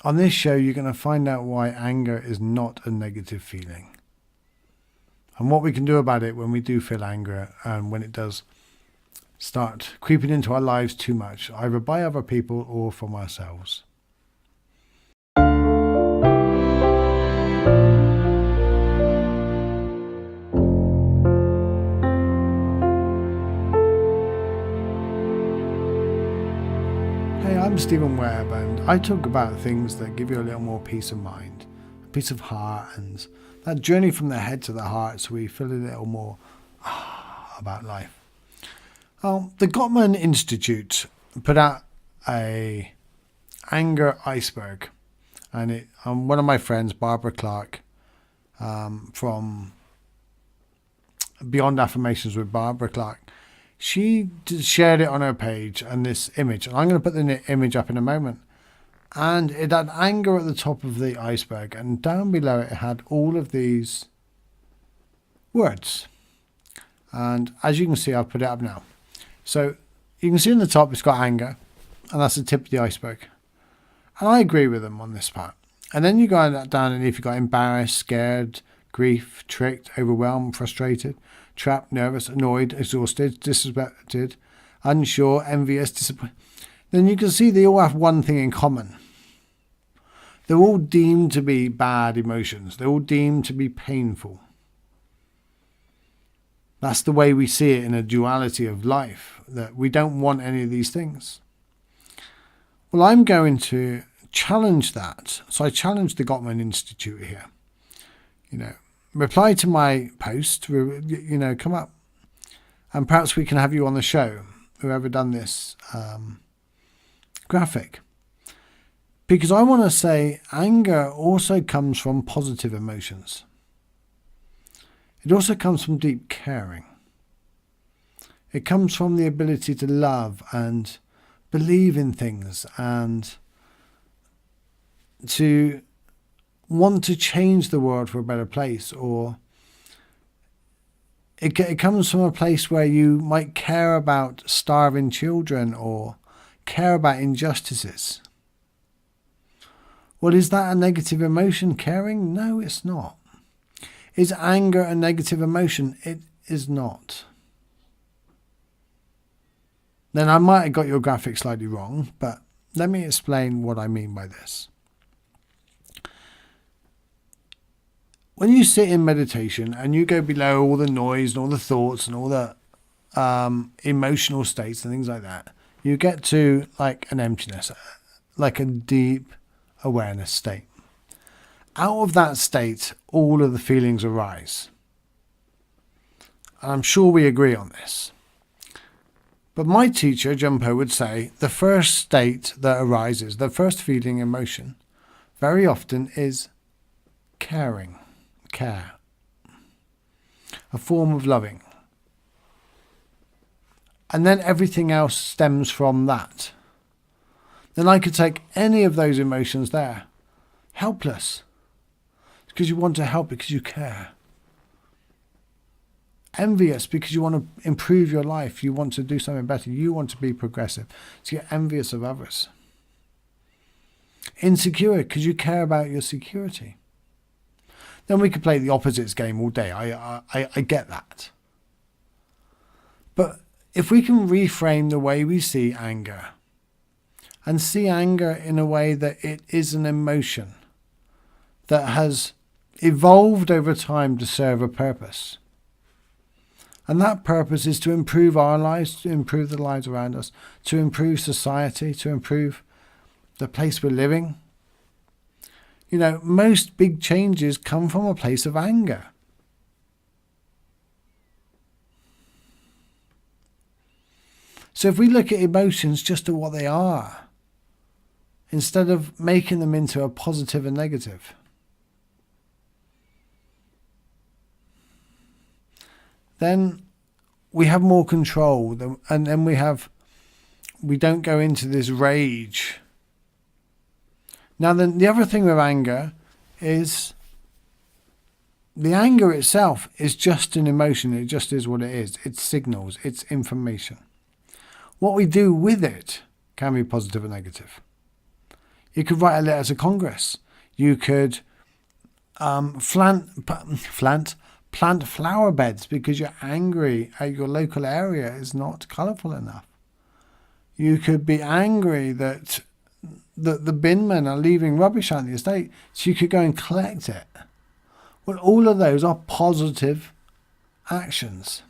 On this show, you're going to find out why anger is not a negative feeling and what we can do about it when we do feel anger and when it does start creeping into our lives too much, either by other people or from ourselves. Hey, I'm Stephen Webb, and I talk about things that give you a little more peace of mind, peace of heart, and that journey from the head to the heart so we feel a little more about life. The Gottman Institute put out a anger iceberg, and one of my friends, Barbara Clark, from Beyond Affirmations with Barbara Clark, she shared it on her page and this image, and I'm going to put the image up in a moment. And it had anger at the top of the iceberg, and down below it had all of these words. And as you can see, I've put it up now. So you can see in the top it's got anger, and that's the tip of the iceberg. And I agree with them on this part. And then you go down, and if you've got embarrassed, scared, grief, tricked, overwhelmed, frustrated, trapped, nervous, annoyed, exhausted, disrespected, unsure, envious, disappointed, then you can see they all have one thing in common. They're all deemed to be bad emotions. They're all deemed to be painful. That's the way we see it in a duality of life, that we don't want any of these things. Well, I'm going to challenge that. So I challenge the Gottman Institute here. Reply to my post, come up, and perhaps we can have you on the show, whoever done this graphic. Because I want to say anger also comes from positive emotions. It also comes from deep caring. It comes from the ability to love and believe in things and to want to change the world for a better place. Or it comes from a place where you might care about starving children or care about injustices. Well, is that a negative emotion, caring? No, it's not. Is anger a negative emotion? It is not. Then I might have got your graphic slightly wrong, but let me explain what I mean by this. When you sit in meditation and you go below all the noise and all the thoughts and all the emotional states and things like that, you get to like an emptiness, like a deep awareness state. Out of that state, all of the feelings arise. And I'm sure we agree on this. But my teacher, Jumpo, would say the first state that arises, the first feeling, emotion, very often is caring, care, a form of loving. And then everything else stems from that. Then I could take any of those emotions there. Helpless. Because you want to help, because you care. Envious, because you want to improve your life. You want to do something better. You want to be progressive. So you're envious of others. Insecure, because you care about your security. Then we could play the opposites game all day. I get that. But if we can reframe the way we see anger, and see anger in a way that it is an emotion that has evolved over time to serve a purpose. And that purpose is to improve our lives, to improve the lives around us, to improve society, to improve the place we're living. Most big changes come from a place of anger. So if we look at emotions just to what they are, instead of making them into a positive and negative, then we have more control, and then we don't go into this rage. Now, then the other thing with anger is the anger itself is just an emotion. It just is what it is. It's signals. It's information. What we do with it can be positive or negative. You could write a letter to Congress. You could plant flower beds because you're angry at your local area is not colourful enough. You could be angry that the bin men are leaving rubbish on the estate, so you could go and collect it. Well, all of those are positive actions.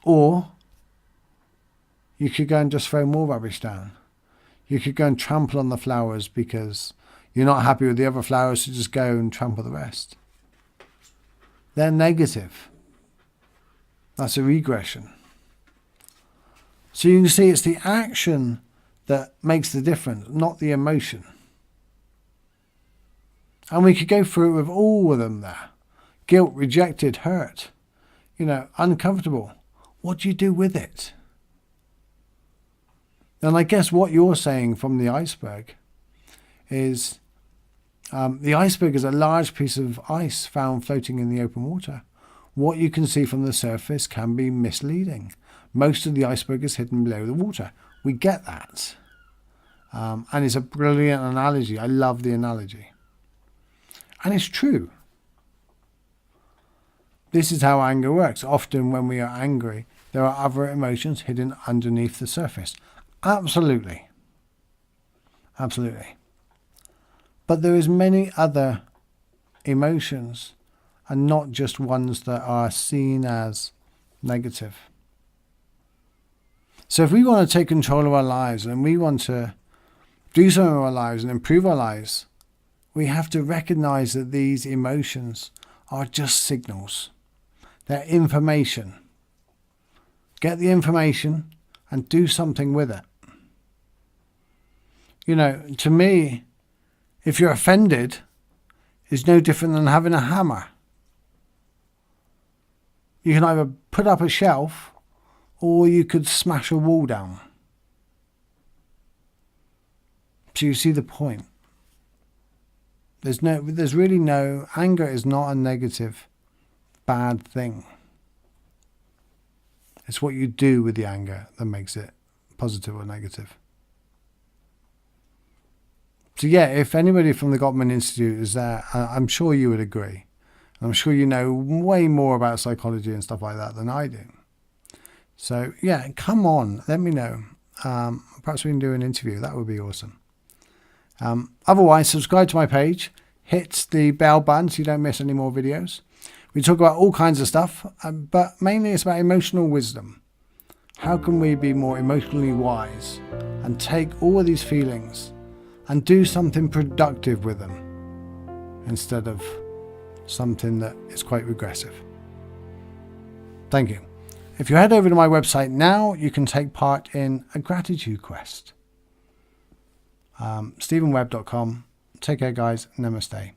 Or you could go and just throw more rubbish down. You could go and trample on the flowers because you're not happy with the other flowers, so just go and trample the rest. They're negative. That's a regression. So you can see it's the action that makes the difference, not the emotion. And we could go through it with all of them there. Guilt, rejected, hurt, uncomfortable. What do you do with it? And I guess what you're saying from the iceberg is the iceberg is a large piece of ice found floating in the open water. What you can see from the surface can be misleading. Most of the iceberg is hidden below the water. We get that. And it's a brilliant analogy. I love the analogy. And it's true. This is how anger works. Often when we are angry, there are other emotions hidden underneath the surface. Absolutely. Absolutely. But there is many other emotions and not just ones that are seen as negative. So if we want to take control of our lives and we want to do something with our lives and improve our lives, we have to recognize that these emotions are just signals. They're information. Get the information and do something with it. To me, if you're offended, it's no different than having a hammer. You can either put up a shelf or you could smash a wall down. So you see the point. There's really no, anger is not a negative, bad thing. It's what you do with the anger that makes it positive or negative. So yeah, if anybody from the Gottman Institute is there, I'm sure you would agree. I'm sure you know way more about psychology and stuff like that than I do. So yeah, come on, let me know. Perhaps we can do an interview. That would be awesome. Otherwise, subscribe to my page. Hit the bell button so you don't miss any more videos. We talk about all kinds of stuff, but mainly it's about emotional wisdom. How can we be more emotionally wise and take all of these feelings and do something productive with them instead of something that is quite regressive? Thank you. If you head over to my website now, you can take part in a gratitude quest. StephenWebb.com. Take care, guys. Namaste.